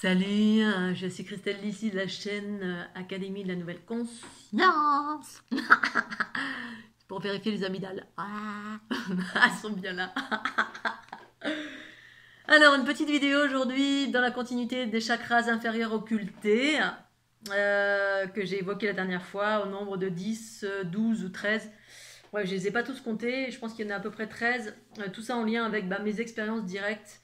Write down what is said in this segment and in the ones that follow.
Salut, je suis Christelle Lissy de la chaîne Académie de la Nouvelle Conscience. Pour vérifier les amygdales. Ah, elles sont bien là. Alors, une petite vidéo aujourd'hui dans la continuité des chakras inférieurs occultés que j'ai évoqué la dernière fois au nombre de 10, 12 ou 13. Ouais, je ne les ai pas tous comptés, je pense qu'il y en a à peu près 13. Tout ça en lien avec mes expériences directes.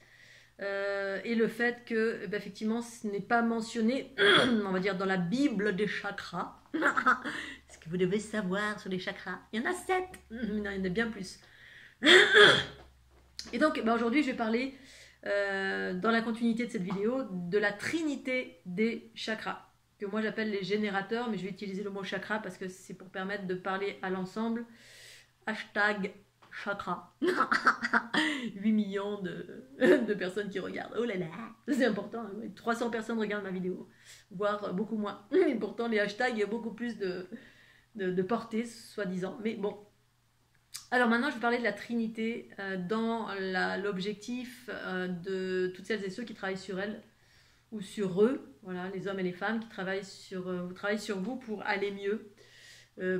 Et le fait que, effectivement, ce n'est pas mentionné, on va dire, dans la Bible des chakras. Ce que vous devez savoir sur les chakras. Il y en a 7. Non, il y en a bien plus. Et donc, aujourd'hui, je vais parler, dans la continuité de cette vidéo, de la trinité des chakras, que moi j'appelle les générateurs, mais je vais utiliser le mot chakra parce que c'est pour permettre de parler à l'ensemble. Hashtag chakra. 8 millions de personnes qui regardent. Oh là là, c'est important. 300 personnes regardent ma vidéo, voire beaucoup moins. Et pourtant, les hashtags, il y a beaucoup plus de portée, soi-disant. Mais bon. Alors maintenant, je vais parler de la trinité dans l'objectif de toutes celles et ceux qui travaillent sur elles ou sur eux. Voilà, les hommes et les femmes qui travaillent sur vous pour aller mieux.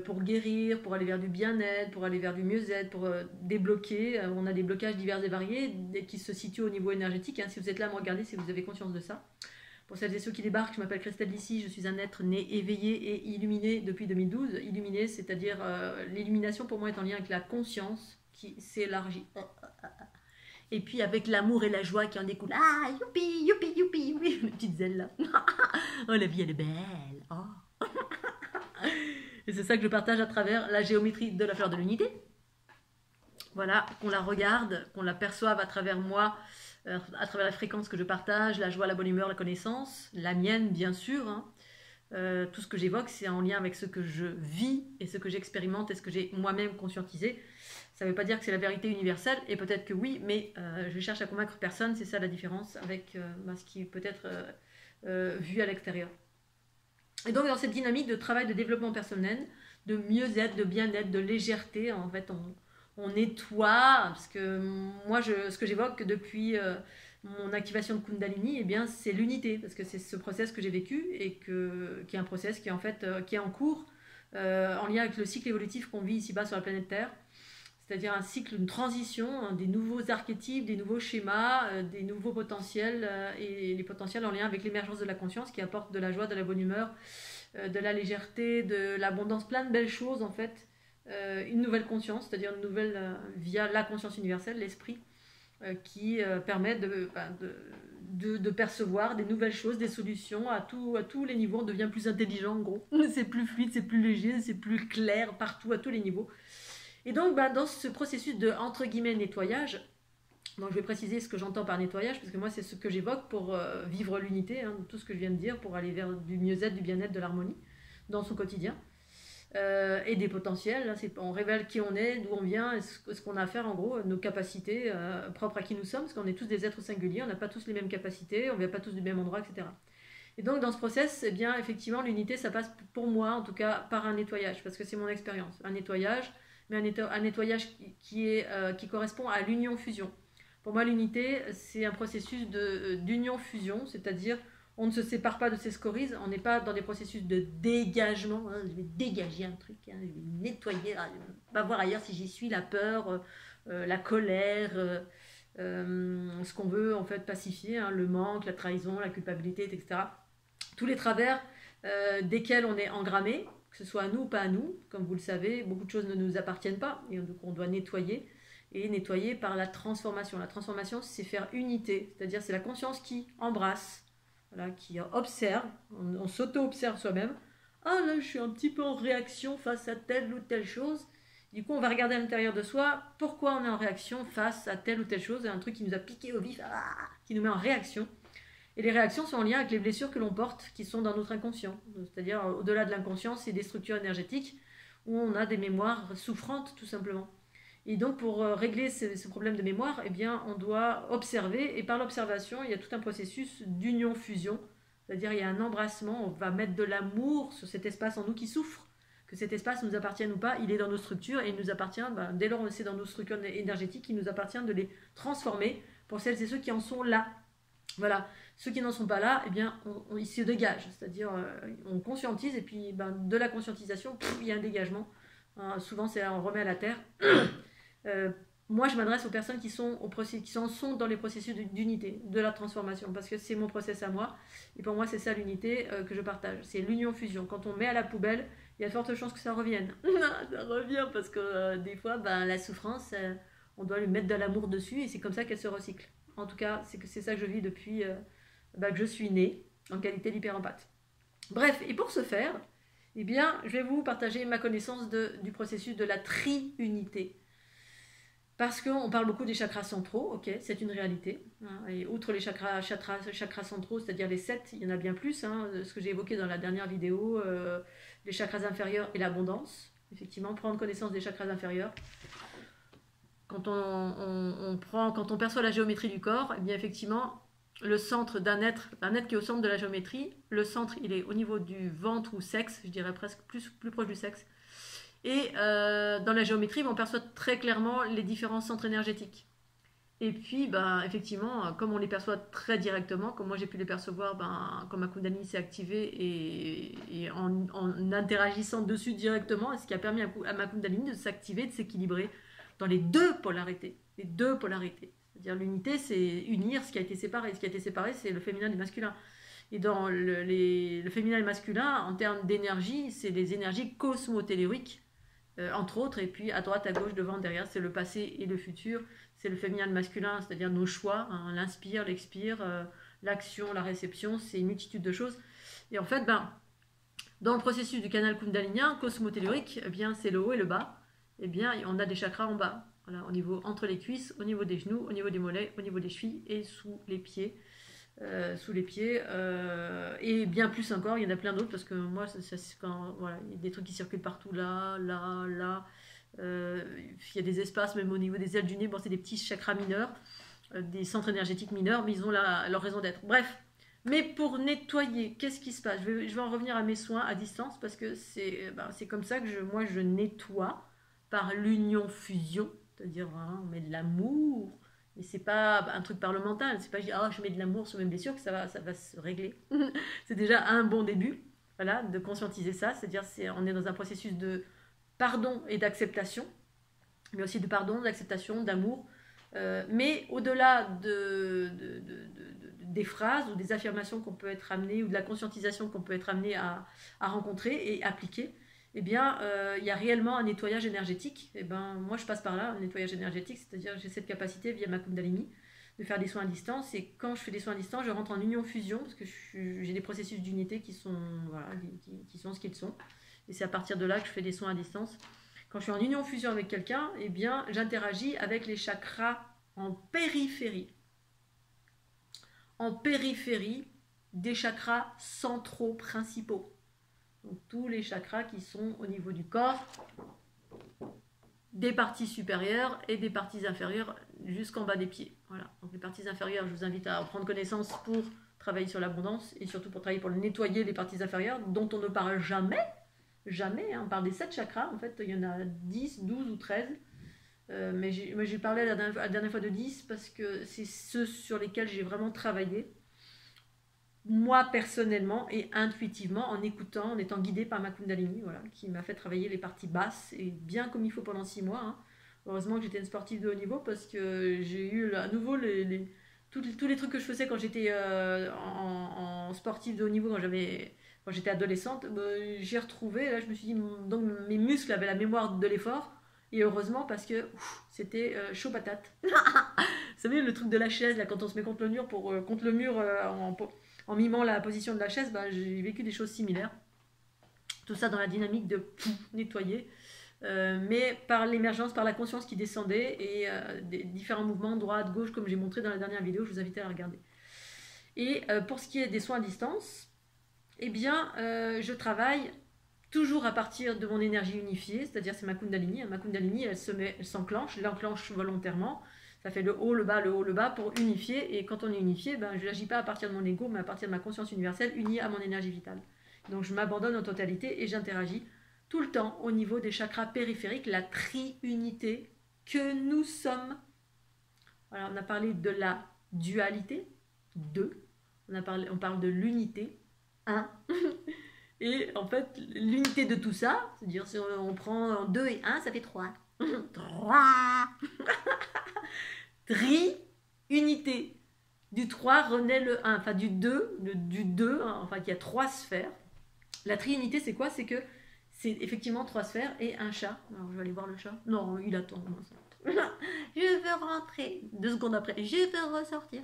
Pour guérir, pour aller vers du bien-être, pour aller vers du mieux-être, pour débloquer. On a des blocages divers et variés qui se situent au niveau énergétique. Si vous êtes là à me regarder, si vous avez conscience de ça. Pour celles et ceux qui débarquent, je m'appelle Christelle Lissy, je suis un être né éveillé et illuminé depuis 2012. Illuminé, c'est-à-dire l'illumination pour moi est en lien avec la conscience qui s'élargit. Et puis avec l'amour et la joie qui en découlent. Ah, youpi, youpi, youpi, youpi, les petites ailes là. Oh, la vie elle est belle. Oh. Et c'est ça que je partage à travers la géométrie de la fleur de l'unité. Voilà, qu'on la regarde, qu'on la perçoive à travers moi, à travers la fréquence que je partage, la joie, la bonne humeur, la connaissance, la mienne bien sûr. Tout ce que j'évoque, c'est en lien avec ce que je vis et ce que j'expérimente et ce que j'ai moi-même conscientisé. Ça ne veut pas dire que c'est la vérité universelle, et peut-être que oui, mais je cherche à convaincre personne, c'est ça la différence avec ce qui peut être vu à l'extérieur. Et donc dans cette dynamique de travail de développement personnel, de mieux-être, de bien-être, de légèreté, en fait on nettoie, parce que moi ce que j'évoque depuis mon activation de Kundalini, eh bien c'est l'unité, parce que c'est ce process que j'ai vécu et qui est un process qui est en fait qui est en cours, en lien avec le cycle évolutif qu'on vit ici-bas sur la planète Terre. C'est-à-dire un cycle, une transition, des nouveaux archétypes, des nouveaux schémas, des nouveaux potentiels, et les potentiels en lien avec l'émergence de la conscience qui apporte de la joie, de la bonne humeur, de la légèreté, de l'abondance, plein de belles choses en fait. Une nouvelle conscience, c'est-à-dire une nouvelle via la conscience universelle, l'esprit, qui permet de percevoir des nouvelles choses, des solutions à tous les niveaux. On devient plus intelligent en gros, c'est plus fluide, c'est plus léger, c'est plus clair partout, à tous les niveaux. Et donc, dans ce processus de, entre guillemets, nettoyage, donc je vais préciser ce que j'entends par nettoyage, parce que moi, c'est ce que j'évoque pour vivre l'unité, tout ce que je viens de dire, pour aller vers du mieux-être, du bien-être, de l'harmonie dans son quotidien. Et des potentiels, là, on révèle qui on est, d'où on vient, ce qu'on a à faire, en gros, nos capacités propres à qui nous sommes, parce qu'on est tous des êtres singuliers, on n'a pas tous les mêmes capacités, on ne vient pas tous du même endroit, etc. Et donc, dans ce process, eh bien, effectivement, l'unité, ça passe pour moi, en tout cas, par un nettoyage, parce que c'est mon expérience. Un nettoyage, mais un nettoyage qui correspond à l'union-fusion. Pour moi, l'unité, c'est un processus d'union-fusion, c'est-à-dire on ne se sépare pas de ses scories, on n'est pas dans des processus de dégagement, je vais dégager un truc, je vais nettoyer, on va voir ailleurs si j'y suis, la peur, la colère, ce qu'on veut en fait pacifier, le manque, la trahison, la culpabilité, etc. Tous les travers desquels on est engrammé, que ce soit à nous ou pas à nous. Comme vous le savez, beaucoup de choses ne nous appartiennent pas et donc on doit nettoyer, et nettoyer par la transformation. La transformation, c'est faire unité, c'est-à-dire c'est la conscience qui embrasse, voilà, qui observe, on s'auto-observe soi-même. Ah là, je suis un petit peu en réaction face à telle ou telle chose. Du coup, on va regarder à l'intérieur de soi pourquoi on est en réaction face à telle ou telle chose, un truc qui nous a piqué au vif, qui nous met en réaction. Et les réactions sont en lien avec les blessures que l'on porte, qui sont dans notre inconscient. C'est-à-dire, au-delà de l'inconscient, c'est des structures énergétiques où on a des mémoires souffrantes, tout simplement. Et donc, pour régler ce problème de mémoire, eh bien, on doit observer. Et par l'observation, il y a tout un processus d'union-fusion. C'est-à-dire, il y a un embrassement. On va mettre de l'amour sur cet espace en nous qui souffre. Que cet espace nous appartienne ou pas, il est dans nos structures et il nous appartient, dès lors que c'est dans nos structures énergétiques, il nous appartient de les transformer pour celles et ceux qui en sont là. Voilà, ceux qui n'en sont pas là, eh bien, ils se dégagent, c'est-à-dire on conscientise et puis ben, de la conscientisation, il y a un dégagement. Souvent, c'est on remet à la terre. Euh, Moi, je m'adresse aux personnes qui sont, sont dans les processus d'unité, de la transformation, parce que c'est mon process à moi. Et pour moi, c'est ça l'unité que je partage. C'est l'union-fusion. Quand on met à la poubelle, il y a de fortes chances que ça revienne. Ça revient parce que des fois, ben, la souffrance, on doit lui mettre de l'amour dessus et c'est comme ça qu'elle se recycle. En tout cas, c'est ça que je vis depuis ben, que je suis née en qualité d'hyperempathe. Bref, et pour ce faire, eh bien, je vais vous partager ma connaissance du processus de la triunité. Parce qu'on parle beaucoup des chakras centraux, ok, c'est une réalité. Et outre les chakras centraux, c'est-à-dire les 7, il y en a bien plus. Ce que j'ai évoqué dans la dernière vidéo, les chakras inférieurs et l'abondance. Effectivement, prendre connaissance des chakras inférieurs. Quand quand on perçoit la géométrie du corps, eh bien effectivement, le centre d'un être qui est au centre de la géométrie, le centre, il est au niveau du ventre ou sexe, je dirais presque plus proche du sexe. Et dans la géométrie, on perçoit très clairement les différents centres énergétiques. Et puis, ben, effectivement, comme on les perçoit très directement, comme moi j'ai pu les percevoir ben, quand ma Kundalini s'est activée et en interagissant dessus directement, ce qui a permis à ma Kundalini de s'activer, de s'équilibrer dans les deux polarités. Les deux polarités. C'est-à-dire l'unité, c'est unir ce qui a été séparé. Ce qui a été séparé, c'est le féminin et le masculin. Et dans le féminin et le masculin, en termes d'énergie, c'est les énergies cosmotelluriques, entre autres, et puis à droite, à gauche, devant, derrière, c'est le passé et le futur, c'est le féminin et le masculin, c'est-à-dire nos choix, l'inspire, l'expire, l'action, la réception, c'est une multitude de choses. Et en fait, ben, dans le processus du canal kundalinien, cosmotellurique, eh bien, c'est le haut et le bas, eh bien, on a des chakras en bas, voilà, au niveau entre les cuisses, au niveau des genoux, au niveau des mollets, au niveau des chevilles et sous les pieds. Et bien plus encore, il y en a plein d'autres parce que moi, voilà, il y a des trucs qui circulent partout là, là, là. Il y a des espaces même au niveau des ailes du nez. Bon, c'est des petits chakras mineurs, des centres énergétiques mineurs, mais ils ont leur raison d'être. Bref, mais pour nettoyer, qu'est-ce qui se passe? Je vais en revenir à mes soins à distance parce que c'est comme ça que moi je nettoie par l'union-fusion, c'est-à-dire hein, on met de l'amour. Mais c'est pas un truc parlemental, c'est pas je mets de l'amour sur mes blessures que ça va se régler. C'est déjà un bon début, voilà, de conscientiser ça, c'est-à-dire on est dans un processus de pardon et d'acceptation, mais aussi de pardon, d'acceptation, d'amour. Mais au-delà des phrases ou des affirmations qu'on peut être amené, ou de la conscientisation qu'on peut être amené à rencontrer et appliquer, eh bien, il y a réellement un nettoyage énergétique. Et ben, moi, je passe par là, un nettoyage énergétique, c'est-à-dire que j'ai cette capacité via ma Kundalini de faire des soins à distance. Et quand je fais des soins à distance, je rentre en union-fusion parce que j'ai des processus d'unité qui sont, voilà, qui sont ce qu'ils sont. Et c'est à partir de là que je fais des soins à distance. Quand je suis en union-fusion avec quelqu'un, eh bien, j'interagis avec les chakras en périphérie. En périphérie des chakras centraux principaux. Donc tous les chakras qui sont au niveau du corps, des parties supérieures et des parties inférieures jusqu'en bas des pieds. Voilà. Donc les parties inférieures, je vous invite à en prendre connaissance pour travailler sur l'abondance et surtout pour travailler pour nettoyer les parties inférieures dont on ne parle jamais. Jamais, hein. On parle des 7 chakras, en fait il y en a 10, 12 ou 13. Mais j'ai parlé la dernière fois de 10 parce que c'est ceux sur lesquels j'ai vraiment travaillé. Moi personnellement et intuitivement, en écoutant, en étant guidée par ma Kundalini, voilà, qui m'a fait travailler les parties basses et bien comme il faut pendant 6 mois. Hein. Heureusement que j'étais une sportive de haut niveau parce que j'ai eu à nouveau tous les trucs que je faisais quand j'étais en sportive de haut niveau, quand j'étais adolescente, j'ai retrouvé, là je me suis dit, donc mes muscles avaient la mémoire de l'effort. Et heureusement parce que c'était chaud patate. Vous savez le truc de la chaise, là, quand on se met contre le mur, en mimant la position de la chaise, j'ai vécu des choses similaires. Tout ça dans la dynamique de nettoyer, mais par l'émergence, par la conscience qui descendait et des différents mouvements, droite, gauche, comme j'ai montré dans la dernière vidéo, je vous invite à la regarder. Et pour ce qui est des soins à distance, eh bien, je travaille toujours à partir de mon énergie unifiée, c'est-à-dire c'est ma Kundalini. Ma Kundalini, elle s'enclenche volontairement. Ça fait le haut, le bas pour unifier. Et quand on est unifié, je n'agis pas à partir de mon ego, mais à partir de ma conscience universelle unie à mon énergie vitale. Donc je m'abandonne en totalité et j'interagis tout le temps au niveau des chakras périphériques, la triunité que nous sommes. Voilà, on a parlé de la dualité, 2. On parle de l'unité, 1. Et en fait, l'unité de tout ça, c'est-à-dire si on prend 2 et 1, ça fait 3. 3. Tri-unité. Du 3 renaît le 1, enfin du 2, hein, enfin il y a 3 sphères. La tri-unité, c'est quoi? C'est que c'est effectivement 3 sphères et un chat. Alors je vais aller voir le chat. Non, il attend. Je veux rentrer. 2 secondes après, je veux ressortir.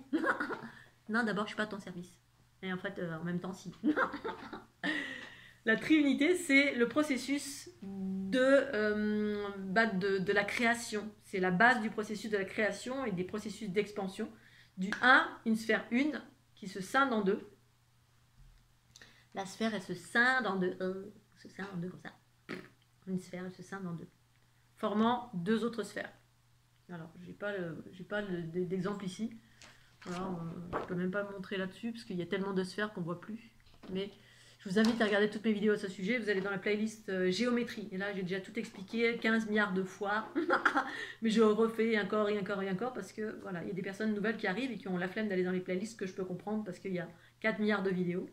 Non, d'abord, je suis pas à ton service. Et en fait, en même temps, si. La triunité, c'est le processus de la création. C'est la base du processus de la création et des processus d'expansion. Du 1, une sphère 1 qui se scinde en 2. La sphère, elle se scinde en 2. Se scinde en 2 comme ça. Une sphère, elle se scinde en 2. Formant 2 autres sphères. Alors, j'ai pas d'exemple ici. Alors, je ne peux même pas le montrer là-dessus parce qu'il y a tellement de sphères qu'on ne voit plus. Mais je vous invite à regarder toutes mes vidéos à ce sujet. Vous allez dans la playlist géométrie. Et là, j'ai déjà tout expliqué 15 milliards de fois. Mais je refais encore et encore et encore parce que voilà, il y a des personnes nouvelles qui arrivent et qui ont la flemme d'aller dans les playlists que je peux comprendre parce qu'il y a 4 milliards de vidéos.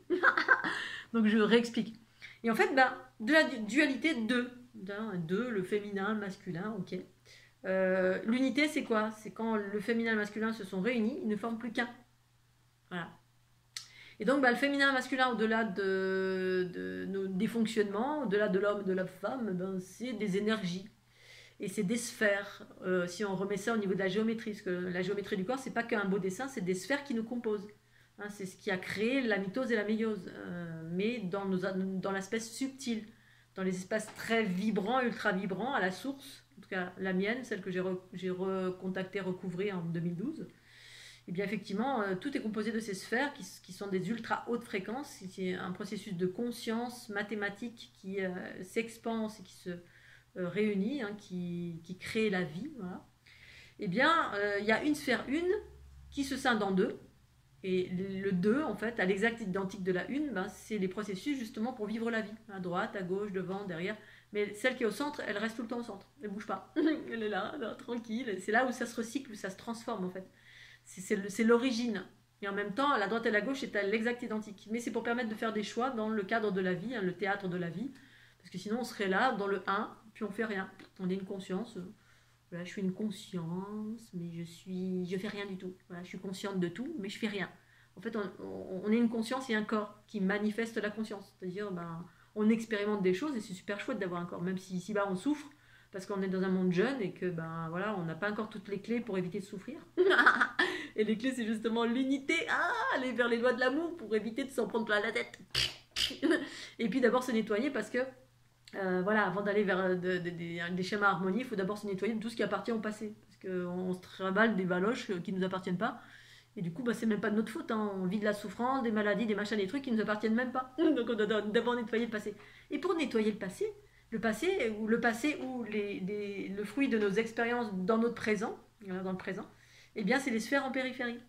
Donc, je réexplique. Et en fait, de la dualité 2. 2, le féminin, le masculin, ok. L'unité, c'est quoi? C'est quand le féminin et le masculin se sont réunis, ils ne forment plus qu'un. Voilà. Et donc, le féminin et le masculin, au-delà des fonctionnements, au-delà de l'homme et de la femme, c'est des énergies. Et c'est des sphères. Si on remet ça au niveau de la géométrie, parce que la géométrie du corps, c'est pas qu'un beau dessin, c'est des sphères qui nous composent. Hein, c'est ce qui a créé la mitose et la méiose, mais dans l'aspect subtil, dans les espaces très vibrants, ultra vibrants, à la source. En tout cas la mienne, celle que j'ai recontactée, recouvrée en 2012, et bien effectivement, tout est composé de ces sphères qui sont des ultra hautes fréquences. C'est un processus de conscience mathématique qui s'expanse et qui se réunit, hein, qui crée la vie. Voilà. Et bien, il y a une sphère 1 qui se scinde en 2. Et le 2, en fait, à l'exact identique de la 1, c'est les processus justement pour vivre la vie. À droite, à gauche, devant, derrière. Mais celle qui est au centre, elle reste tout le temps au centre. Elle ne bouge pas. Elle est là, tranquille. C'est là où ça se recycle, où ça se transforme, en fait. C'est l'origine. Et en même temps, la droite et la gauche est à l'exact identique. Mais c'est pour permettre de faire des choix dans le cadre de la vie, hein, le théâtre de la vie. Parce que sinon, on serait là, dans le 1, puis on ne fait rien. On est une conscience. Voilà, je suis une conscience, mais je fais rien du tout. Voilà, je suis consciente de tout, mais je fais rien. En fait, on est une conscience et un corps qui manifeste la conscience. C'est-à-dire, on expérimente des choses et c'est super chouette d'avoir un corps, même si ici-bas on souffre, parce qu'on est dans un monde jeune et que, voilà, on n'a pas encore toutes les clés pour éviter de souffrir. Et les clés, c'est justement l'unité. Aller vers les lois de l'amour pour éviter de s'en prendre plein la tête. Et puis d'abord se nettoyer parce que, voilà, avant d'aller vers des schémas harmonieux, il faut d'abord se nettoyer de tout ce qui appartient au passé. Parce qu'on se travaille des valoches qui ne nous appartiennent pas. Et du coup, c'est même pas de notre faute. Hein. On vit de la souffrance, des maladies, des machins, des trucs qui ne nous appartiennent même pas. Donc on doit d'abord nettoyer le passé. Et pour nettoyer le passé ou le fruit de nos expériences dans notre présent, dans le présent, eh bien, c'est les sphères en périphérie.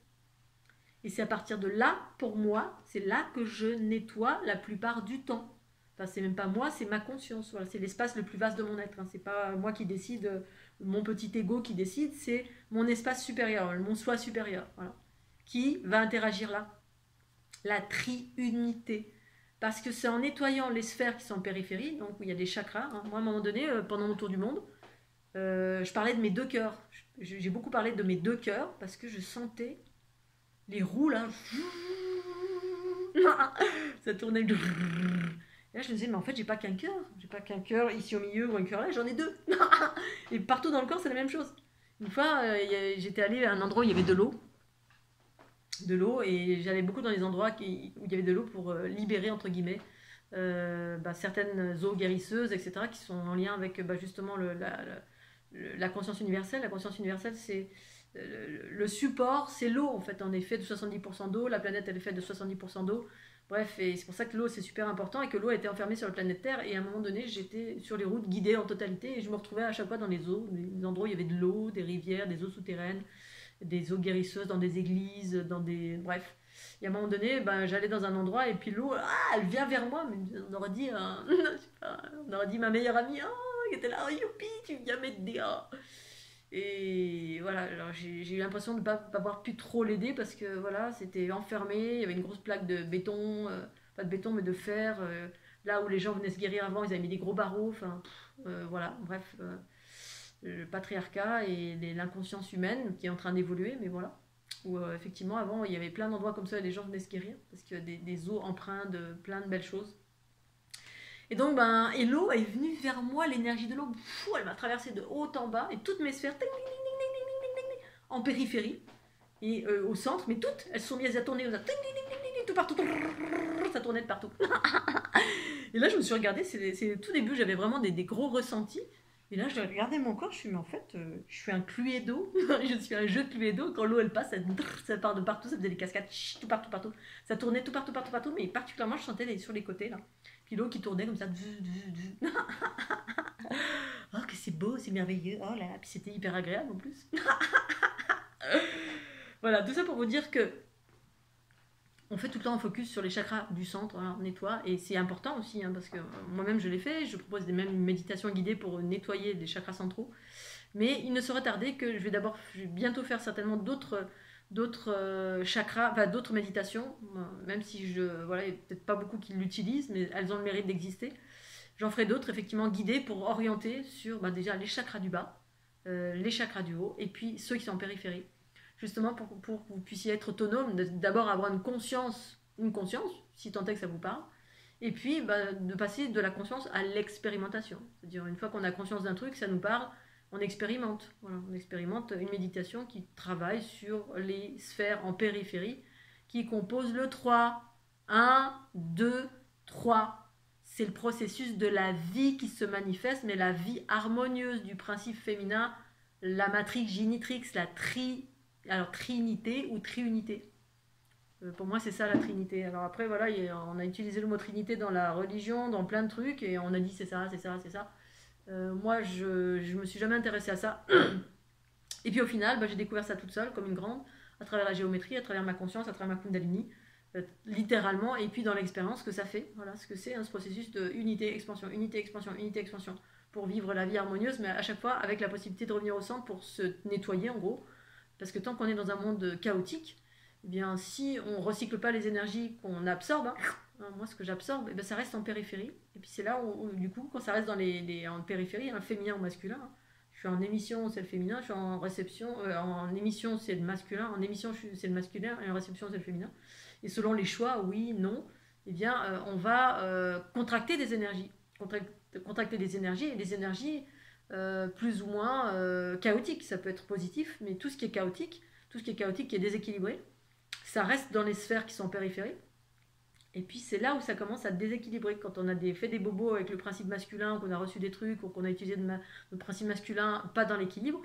Et c'est à partir de là, pour moi, c'est là que je nettoie la plupart du temps. Enfin, c'est même pas moi, c'est ma conscience. Voilà, c'est l'espace le plus vaste de mon être. Hein. C'est pas moi qui décide, mon petit ego qui décide, c'est mon espace supérieur, mon soi supérieur. Voilà. Qui va interagir là? La triunité. Parce que c'est en nettoyant les sphères qui sont en périphérie, donc où il y a des chakras. Hein. Moi, à un moment donné, pendant mon tour du monde, je parlais de mes 2 cœurs. J'ai beaucoup parlé de mes 2 cœurs parce que je sentais les roues là. Ça tournait. Et là, je me disais, mais en fait, j'ai pas qu'un cœur. J'ai pas qu'un cœur ici au milieu ou un cœur là, j'en ai 2. Et partout dans le corps, c'est la même chose. Une fois, j'étais allée à un endroit où il y avait de l'eau. Et j'allais beaucoup dans les endroits où il y avait de l'eau pour libérer, entre guillemets, certaines eaux guérisseuses, etc., qui sont en lien avec justement la conscience universelle. La conscience universelle, c'est le support, c'est l'eau, en fait. On est fait de 70% d'eau, la planète, elle est faite de 70% d'eau. Bref, et c'est pour ça que l'eau, c'est super important et que l'eau a été enfermée sur la planète Terre. Et à un moment donné, j'étais sur les routes guidée en totalité et je me retrouvais à chaque fois dans les eaux, des endroits où il y avait de l'eau, des rivières, des eaux souterraines, des eaux guérisseuses dans des églises, bref. Et à un moment donné, j'allais dans un endroit et puis l'eau, elle vient vers moi, mais on aurait dit, on aurait dit ma meilleure amie, qui était là, youpi, tu viens m'aider. Et voilà, alors j'ai eu l'impression de ne pas avoir pu trop l'aider parce que voilà, c'était enfermé, il y avait une grosse plaque de béton, pas de béton mais de fer. Là où les gens venaient se guérir avant, ils avaient mis des gros barreaux. Enfin, voilà, bref, le patriarcat et l'inconscience humaine qui est en train d'évoluer, mais voilà. Où effectivement, avant, il y avait plein d'endroits comme ça et les gens venaient se guérir parce qu'il y a des os empreints de plein de belles choses. Et donc, ben, et l'eau est venue vers moi, l'énergie de l'eau, elle m'a traversé de haut en bas et toutes mes sphères, en périphérie et au centre, mais toutes, elles se sont mises à tourner, tout partout, ça tournait de partout. Et là, je me suis regardée, c'est tout début, j'avais vraiment des gros ressentis. Et là, je regardais mon corps, je suis, mais en fait, je suis un Cluedo, je suis un jeu Cluedo, quand l'eau elle passe, ça part de partout, ça faisait des cascades, tout partout, partout. Ça tournait tout partout, partout, partout, mais particulièrement, je sentais sur les côtés, là. Puis l'eau qui tournait comme ça. Oh, que c'est beau, c'est merveilleux. Oh là, puis c'était hyper agréable en plus. Voilà, tout ça pour vous dire que on fait tout le temps un focus sur les chakras du centre, hein, on nettoie, et c'est important aussi, hein, parce que moi-même je l'ai fait, je propose des mêmes méditations guidées pour nettoyer les chakras centraux, mais il ne saurait tarder que je vais bientôt faire certainement d'autres chakras, enfin d'autres méditations, même si voilà, il n'y a peut-être pas beaucoup qui l'utilisent, mais elles ont le mérite d'exister. J'en ferai d'autres effectivement guidées pour orienter sur déjà les chakras du bas, les chakras du haut, et puis ceux qui sont en périphérie. Justement pour que vous puissiez être autonome, d'abord avoir une conscience, si tant est que ça vous parle, et puis de passer de la conscience à l'expérimentation. C'est-à-dire une fois qu'on a conscience d'un truc, ça nous parle, on expérimente. Voilà, on expérimente une méditation qui travaille sur les sphères en périphérie, qui composent le 3. 1, 2, 3. C'est le processus de la vie qui se manifeste, mais la vie harmonieuse du principe féminin, la matrix génitrix, alors trinité ou triunité. Pour moi, c'est ça la trinité. Alors après, voilà, on a utilisé le mot trinité dans la religion, dans plein de trucs, et on a dit c'est ça, c'est ça, c'est ça. Moi, je me suis jamais intéressée à ça. Et puis au final, j'ai découvert ça toute seule, comme une grande, à travers la géométrie, à travers ma conscience, à travers ma Kundalini, littéralement, et puis dans l'expérience que ça fait. Voilà ce que c'est, ce processus de unité, expansion, unité, expansion, unité, expansion, pour vivre la vie harmonieuse, mais à chaque fois avec la possibilité de revenir au centre pour se nettoyer en gros. Parce que tant qu'on est dans un monde chaotique, eh bien, si on ne recycle pas les énergies qu'on absorbe, moi ce que j'absorbe, eh bien, ça reste en périphérie. Et puis c'est là où, du coup, quand ça reste en périphérie, féminin ou masculin, je suis en émission, c'est le féminin, je suis en réception, en émission, c'est le masculin, en émission, c'est le masculin, et en réception, c'est le féminin. Et selon les choix, oui, non, eh bien, on va contracter des énergies. Contracter des énergies, et des énergies plus ou moins chaotique. Ça peut être positif, mais tout ce qui est chaotique, qui est déséquilibré, ça reste dans les sphères qui sont périphériques. Et puis c'est là où ça commence à déséquilibrer. Quand on a fait des bobos avec le principe masculin, qu'on a reçu des trucs, ou qu'on a utilisé le principe masculin pas dans l'équilibre,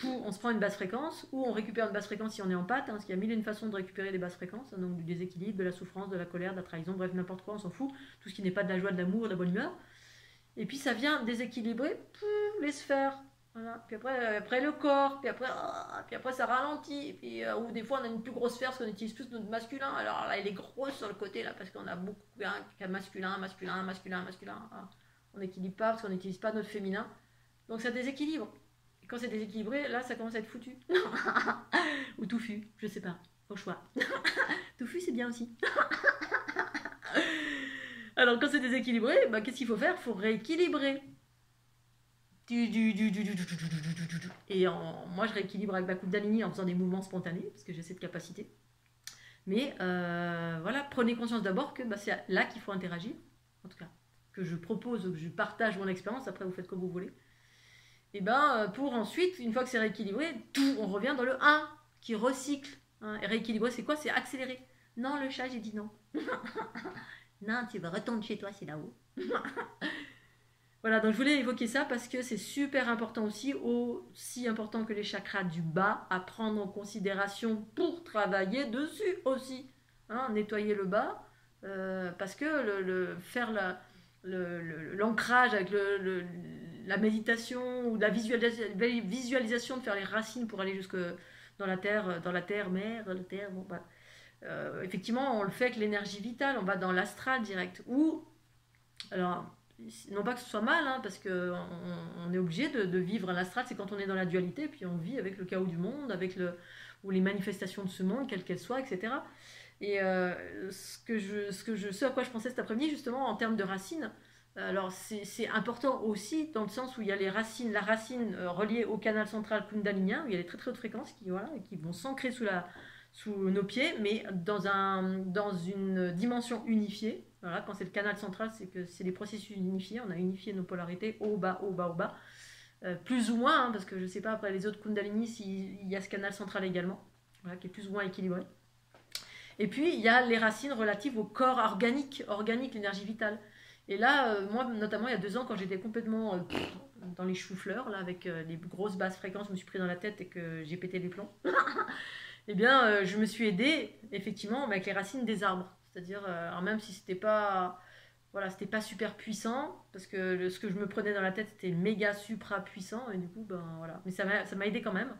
on se prend une basse fréquence, ou on récupère une basse fréquence si on est en pâte, parce qu'il y a mille et une façons de récupérer des basses fréquences, donc du déséquilibre, de la souffrance, de la colère, de la trahison, bref, n'importe quoi, on s'en fout. Tout ce qui n'est pas de la joie, de l'amour, de la bonne humeur. Et puis ça vient déséquilibrer les sphères. Voilà. Puis après le corps, puis après ça ralentit. Et puis, ou des fois on a une plus grosse sphère parce qu'on utilise plus notre masculin. Alors là, elle est grosse sur le côté là parce qu'on a beaucoup masculin. On n'équilibre pas parce qu'on n'utilise pas notre féminin. Donc ça déséquilibre. Et quand c'est déséquilibré, là ça commence à être foutu. Ou touffu, je sais pas. Au choix. Touffu c'est bien aussi. Alors quand c'est déséquilibré, qu'est-ce qu'il faut faire? Il faut rééquilibrer. Et moi je rééquilibre avec ma Kundalini en faisant des mouvements spontanés, parce que j'ai cette capacité. Mais voilà, prenez conscience d'abord que c'est là qu'il faut interagir, en tout cas, que je propose, que je partage mon expérience, après vous faites comme vous voulez. Et pour ensuite, une fois que c'est rééquilibré, on revient dans le 1, qui recycle. Et rééquilibrer, c'est quoi? C'est accélérer. Non, le chat, j'ai dit non. Non, tu vas retourner chez toi, c'est là-haut. Voilà, donc je voulais évoquer ça parce que c'est super important aussi important que les chakras du bas, à prendre en considération pour travailler dessus aussi. Nettoyer le bas, parce que faire l'ancrage avec la méditation ou la visualisation de faire les racines pour aller jusque dans la terre mère, la terre, effectivement, on le fait avec l'énergie vitale, on va dans l'astral direct. Alors, non pas que ce soit mal, hein, parce qu'on on est obligé de vivre l'astral, c'est quand on est dans la dualité, puis on vit avec le chaos du monde, avec ou les manifestations de ce monde, quelles qu'elles soient, etc. Et ce à quoi je pensais cet après-midi, justement, en termes de racines, alors c'est important aussi dans le sens où il y a la racine reliée au canal central kundalinien, où il y a des très très hautes fréquences qui vont s'ancrer sous nos pieds, mais dans une dimension unifiée. Voilà, quand c'est le canal central, c'est que c'est des processus unifiés. On a unifié nos polarités haut, bas, haut, bas, haut, bas. Plus ou moins, hein, parce que je ne sais pas après les autres kundalini s'il y a ce canal central également, voilà, qui est plus ou moins équilibré. Et puis il y a les racines relatives au corps organique, l'énergie vitale. Et là, moi notamment il y a 2 ans, quand j'étais complètement dans les choux-fleurs, là, avec les grosses basses fréquences, je me suis pris dans la tête et que j'ai pété les plombs. Eh bien, je me suis aidée, effectivement, avec les racines des arbres. C'est-à-dire, même si c'était pas, voilà, c'était pas super puissant, parce que ce que je me prenais dans la tête, c'était méga supra puissant, et du coup, ben voilà. Mais ça m'a aidé quand même.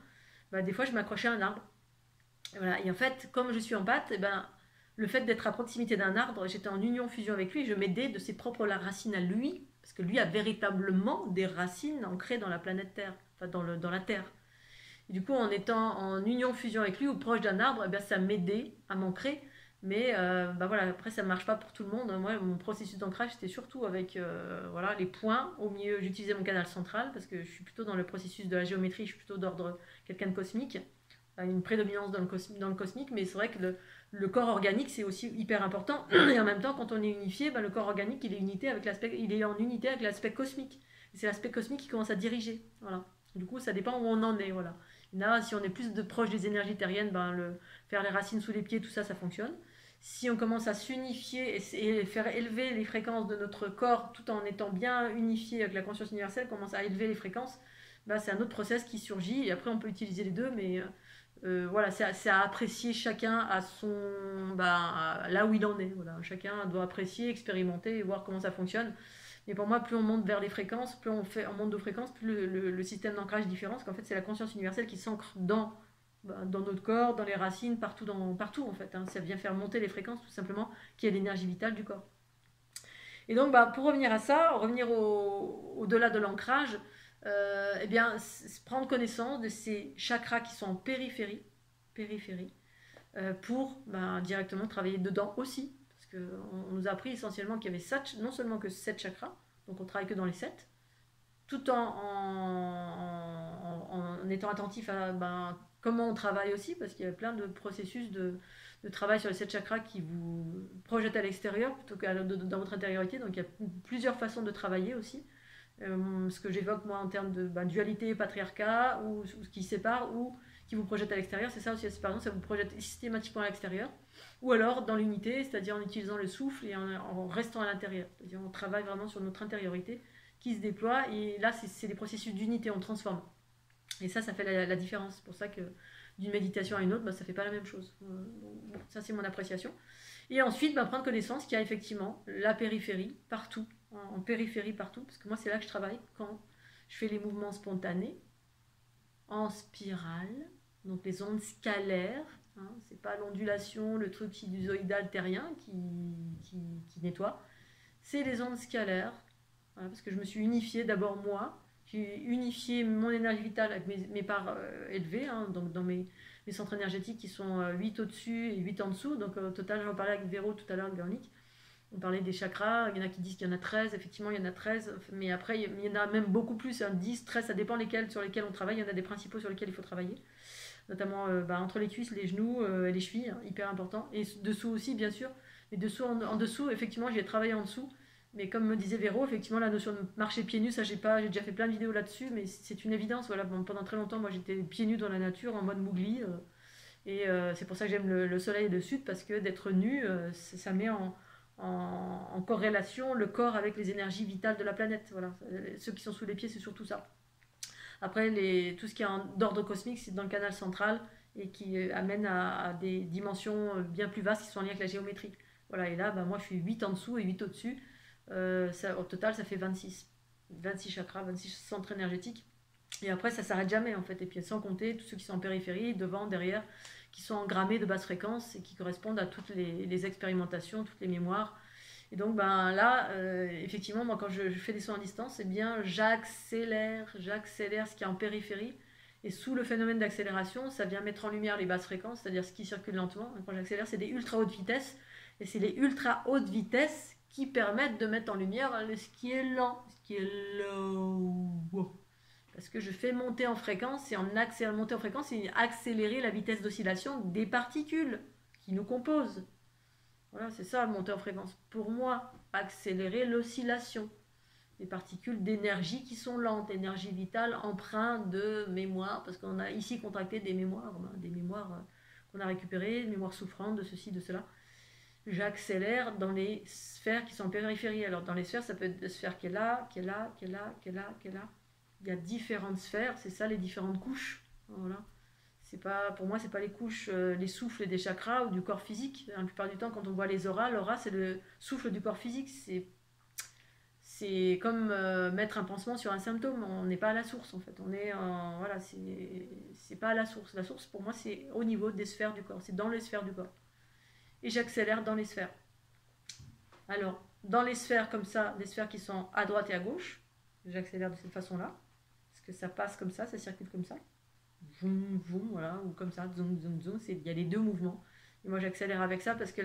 Ben, des fois, je m'accrochais à un arbre. Et voilà. Et en fait, comme je suis en pâte, eh ben, le fait d'être à proximité d'un arbre, j'étais en union, fusion avec lui, je m'aidais de ses propres racines à lui, parce que lui a véritablement des racines ancrées dans la planète Terre, enfin dans la Terre. Et du coup, en étant en union, fusion avec lui ou proche d'un arbre, eh bien, ça m'aidait à m'ancrer. Mais bah voilà, après, ça ne marche pas pour tout le monde. Moi, mon processus d'ancrage, c'était surtout avec voilà, les points. Au milieu, j'utilisais mon canal central parce que je suis plutôt dans le processus de la géométrie, je suis plutôt d'ordre quelqu'un de cosmique, une prédominance dans le cosmique. Mais c'est vrai que le corps organique, c'est aussi hyper important. Et en même temps, quand on est unifié, bah, le corps organique, il est en unité avec l'aspect cosmique. Et c'est l'aspect cosmique qui commence à diriger. Voilà. Du coup, ça dépend où on en est. Voilà. Là, si on est plus proche des énergies terriennes, ben, faire les racines sous les pieds, tout ça, ça fonctionne. Si on commence à s'unifier et faire élever les fréquences de notre corps tout en étant bien unifié avec la conscience universelle, commence à élever les fréquences, ben, c'est un autre process qui surgit. Et après, on peut utiliser les deux, mais voilà, c'est à apprécier chacun là où il en est. Voilà. Chacun doit apprécier, expérimenter et voir comment ça fonctionne. Mais pour moi, plus on monte vers les fréquences, plus on monte de fréquences, plus le système d'ancrage est différent. Parce qu'en fait, c'est la conscience universelle qui s'ancre dans notre corps, dans les racines, partout en fait. Hein. Ça vient faire monter les fréquences, tout simplement, qui est l'énergie vitale du corps. Et donc, pour revenir à ça, revenir au-delà de l'ancrage, eh bien, prendre connaissance de ces chakras qui sont en périphérie pour directement travailler dedans aussi. On nous a appris essentiellement qu'il y avait non seulement que 7 chakras, donc on travaille que dans les 7, tout en étant attentif à comment on travaille aussi, parce qu'il y a plein de processus de travail sur les 7 chakras qui vous projettent à l'extérieur plutôt que dans votre intériorité. Donc il y a plusieurs façons de travailler aussi. Ce que j'évoque moi en termes de dualité, patriarcat, ou ce qui sépare, ou qui vous projette à l'extérieur, c'est ça aussi la séparation, ça vous projette systématiquement à l'extérieur. Ou alors dans l'unité, c'est-à-dire en utilisant le souffle et en restant à l'intérieur. C'est-à-dire on travaille vraiment sur notre intériorité qui se déploie, et là c'est des processus d'unité, on transforme. Et ça fait la différence. C'est pour ça que d'une méditation à une autre, ça ne fait pas la même chose. Ça c'est mon appréciation. Et ensuite, prendre connaissance qu'il y a effectivement la périphérie partout, en périphérie partout, parce que moi c'est là que je travaille quand je fais les mouvements spontanés, en spirale, donc les ondes scalaires. C'est pas l'ondulation, le truc sinusoïdal terrien qui nettoie, c'est les ondes scalaires. Voilà, parce que je me suis unifiée d'abord moi, j'ai unifié mon énergie vitale avec mes parts élevées, donc dans mes centres énergétiques qui sont 8 au-dessus et 8 en dessous. Donc au total, j'en parlais avec Véro tout à l'heure, Véronique. On parlait des chakras, il y en a qui disent qu'il y en a 13, effectivement il y en a 13, mais après il y en a même beaucoup plus, 10, 13, ça dépend sur lesquels on travaille, il y en a des principaux sur lesquels il faut travailler. Notamment entre les cuisses, les genoux et les chevilles, hyper important. Et dessous aussi, bien sûr. Mais en dessous, effectivement, j'ai travaillé en dessous. Mais comme me disait Véro, effectivement, la notion de marcher pieds nus, ça j'ai déjà fait plein de vidéos là-dessus, mais c'est une évidence. Voilà, pendant très longtemps, moi j'étais pieds nus dans la nature, en mode mougli. Et c'est pour ça que j'aime le soleil et le sud, parce que d'être nu, ça met en corrélation le corps avec les énergies vitales de la planète. Voilà. Ceux qui sont sous les pieds, c'est surtout ça. Après, tout ce qui est d'ordre cosmique, c'est dans le canal central et qui amène à des dimensions bien plus vastes qui sont en lien avec la géométrie. Voilà, et là, moi, je suis 8 en dessous et 8 au-dessus. Au total, ça fait 26 chakras, 26 centres énergétiques. Et après, ça ne s'arrête jamais, en fait. Et puis, sans compter tous ceux qui sont en périphérie, devant, derrière, qui sont engrammés de basse fréquence et qui correspondent à toutes les expérimentations, toutes les mémoires Et donc ben, là, effectivement, moi quand je fais des soins à distance, eh bien j'accélère ce qui est en périphérie. Et sous le phénomène d'accélération, ça vient mettre en lumière les basses fréquences, c'est-à-dire ce qui circule lentement. Et quand j'accélère, c'est des ultra hautes vitesses. Et c'est les ultra hautes vitesses qui permettent de mettre en lumière ce qui est lent, ce qui est low. Parce que je fais monter en fréquence, et en monter en fréquence, c'est accélérer la vitesse d'oscillation des particules qui nous composent. Voilà, c'est ça, monter en fréquence. Pour moi, accélérer l'oscillation des particules d'énergie qui sont lentes, énergie vitale, empreinte de mémoire, parce qu'on a ici contracté des mémoires qu'on a récupérées, des mémoires souffrantes, de ceci, de cela. J'accélère dans les sphères qui sont en périphérie. Alors dans les sphères, ça peut être des sphères qui est là, qui est là, qui est là, qui est là, qui est là. Il y a différentes sphères, c'est ça les différentes couches. Voilà. C'est pas, pour moi, c'est pas les couches, les souffles des chakras ou du corps physique. La plupart du temps, quand on voit les auras, l'aura c'est le souffle du corps physique. C'est comme mettre un pansement sur un symptôme. On n'est pas à la source en fait. On est voilà, c'est pas à la source. La source pour moi c'est au niveau des sphères du corps. C'est dans les sphères du corps. Et j'accélère dans les sphères. Alors dans les sphères comme ça, des sphères qui sont à droite et à gauche, j'accélère de cette façon-là. Parce que ça passe comme ça circule comme ça. Vroom, vroom, voilà, ou comme ça, zoom, zoom, zoom. Il y a les deux mouvements. Et moi j'accélère avec ça parce que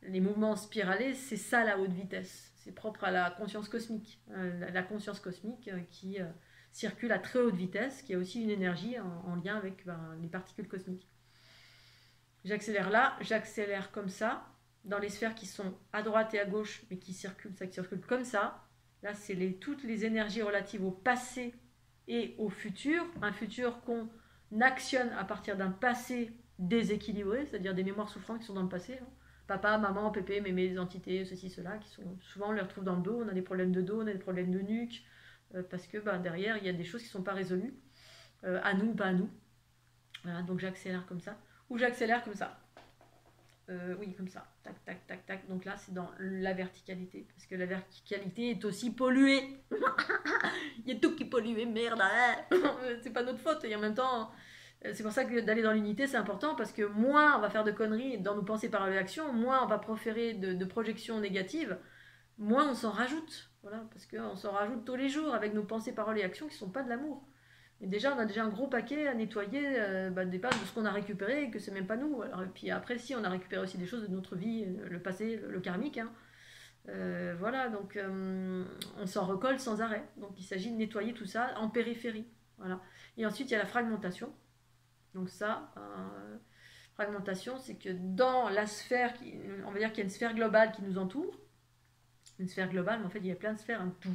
les mouvements spiralés, c'est ça la haute vitesse. C'est propre à la conscience cosmique. La conscience cosmique qui circule à très haute vitesse, qui a aussi une énergie en lien avec les particules cosmiques. J'accélère là, j'accélère comme ça, dans les sphères qui sont à droite et à gauche, mais qui circulent comme ça. Là, c'est toutes les énergies relatives au passé et au futur. Un futur qu'on actionne à partir d'un passé déséquilibré, c'est-à-dire des mémoires souffrantes qui sont dans le passé. Papa, maman, pépé, mémé, des entités, ceci, cela, qui sont souvent on les retrouve dans le dos. On a des problèmes de dos, on a des problèmes de nuque, parce que derrière, il y a des choses qui ne sont pas résolues, à nous ou pas à nous. Voilà, donc j'accélère comme ça. Ou j'accélère comme ça. Oui, comme ça. Tac, tac, tac, tac. Donc là, c'est dans la verticalité. Parce que la verticalité est aussi polluée. Il y a tout qui est pollué, merde. C'est pas notre faute. Et en même temps, c'est pour ça que d'aller dans l'unité, c'est important. Parce que moins on va faire de conneries dans nos pensées par réaction, moins on va proférer de projections négatives, moins on s'en rajoute. Voilà, parce qu'on s'en rajoute tous les jours avec nos pensées, paroles et actions qui ne sont pas de l'amour. Et déjà, on a déjà un gros paquet à nettoyer des bases de ce qu'on a récupéré et que c'est même pas nous. Alors, et puis après, si, on a récupéré aussi des choses de notre vie, le passé, le karmique. Hein. Voilà, donc on s'en recolle sans arrêt. Donc il s'agit de nettoyer tout ça en périphérie. Voilà. Et ensuite, il y a la fragmentation. Donc ça, fragmentation, c'est que dans la sphère, on va dire qu'il y a une sphère globale qui nous entoure. Une sphère globale, mais en fait, il y a plein de sphères. Hein. Tout.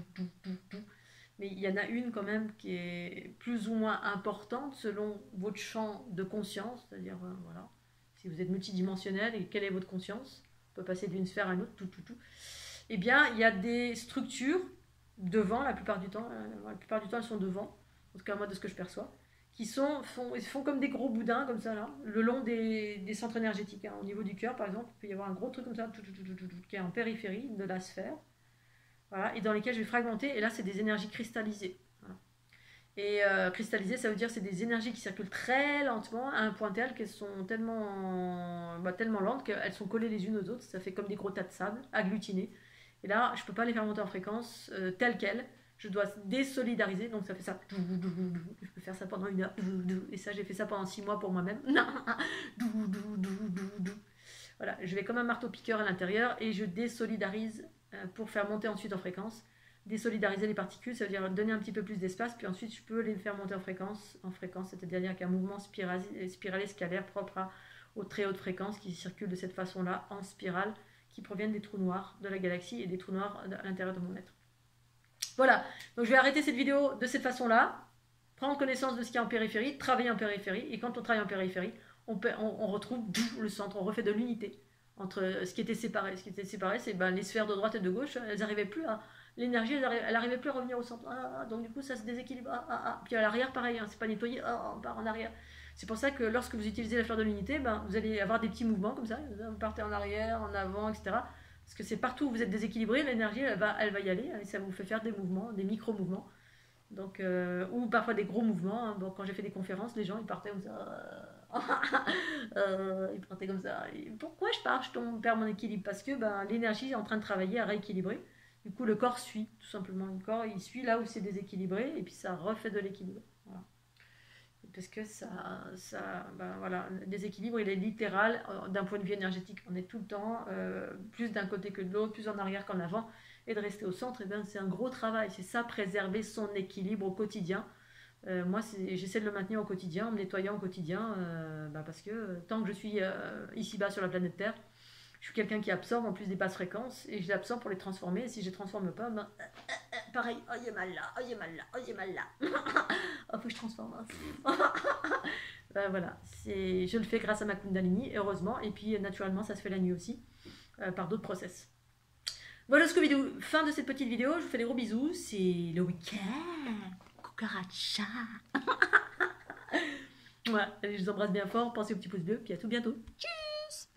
Mais il y en a une quand même qui est plus ou moins importante selon votre champ de conscience, c'est-à-dire, voilà, si vous êtes multidimensionnel et quelle est votre conscience, on peut passer d'une sphère à une autre, tout. Eh bien, il y a des structures devant, la plupart du temps elles sont devant, en tout cas moi de ce que je perçois, qui font comme des gros boudins comme ça là, le long des centres énergétiques. Hein. Au niveau du cœur par exemple, il peut y avoir un gros truc comme ça, qui est en périphérie de la sphère. Voilà, et dans lesquelles je vais fragmenter, et là c'est des énergies cristallisées. Voilà. Et cristallisées, ça veut dire que c'est des énergies qui circulent très lentement à un point tel qu'elles sont tellement lentes qu'elles sont collées les unes aux autres, ça fait comme des gros tas de sable agglutinés. Et là, je ne peux pas les faire monter en fréquence telles quelles, je dois désolidariser, donc ça fait ça. Je peux faire ça pendant 1 heure, et ça j'ai fait ça pendant 6 mois pour moi-même. Voilà, je vais comme un marteau-piqueur à l'intérieur et je désolidarise pour faire monter ensuite en fréquence. Désolidariser les particules, ça veut dire donner un petit peu plus d'espace, puis ensuite je peux les faire monter en fréquence, c'est-à-dire qu'un mouvement spiralé scalaire propre aux très hautes fréquences qui circulent de cette façon-là en spirale, qui proviennent des trous noirs de la galaxie et des trous noirs à l'intérieur de mon être. Voilà, donc je vais arrêter cette vidéo de cette façon-là, prendre connaissance de ce qui est en périphérie, travailler en périphérie, et quand on travaille en périphérie, on retrouve le centre, on refait de l'unité entre ce qui était séparé. Ce qui était séparé, c'est les sphères de droite et de gauche, elles n'arrivaient plus à... L'énergie, elle n'arrivait plus à revenir au centre. Donc du coup, ça se déséquilibre. Puis à l'arrière, pareil, hein, c'est pas nettoyé, on part en arrière. C'est pour ça que lorsque vous utilisez la fleur de l'unité, vous allez avoir des petits mouvements comme ça. Vous partez en arrière, en avant, etc. Parce que c'est partout où vous êtes déséquilibré, l'énergie, elle va y aller. Et ça vous fait faire des mouvements, des micro-mouvements. Donc, ou parfois des gros mouvements. Hein. Bon, quand j'ai fait des conférences, les gens, ils partaient comme ça, Il partait comme ça. Et pourquoi je perds mon équilibre? Parce que ben, l'énergie est en train de travailler à rééquilibrer. Du coup, le corps suit, tout simplement. Le corps, il suit là où c'est déséquilibré et puis ça refait de l'équilibre. Voilà. Parce que ben voilà, le déséquilibre, il est littéral d'un point de vue énergétique. On est tout le temps plus d'un côté que de l'autre, plus en arrière qu'en avant. Et de rester au centre, et ben, c'est un gros travail. C'est ça, préserver son équilibre au quotidien. Moi, j'essaie de le maintenir au quotidien, en me nettoyant au quotidien, parce que tant que je suis ici-bas sur la planète Terre, je suis quelqu'un qui absorbe en plus des basses fréquences, et je les absorbe pour les transformer, et si je les transforme pas, pareil, oh j'ai mal là, oh j'ai mal là, oh j'ai mal là, oh faut que je transforme. Voilà, je le fais grâce à ma Kundalini, heureusement, et puis naturellement ça se fait la nuit aussi, par d'autres process. Voilà Scooby-Doo, fin de cette petite vidéo, je vous fais des gros bisous, c'est le week-end. Cucaracha. Voilà, je vous embrasse bien fort, pensez au petit pouce bleu, puis à tout bientôt. Tchuss.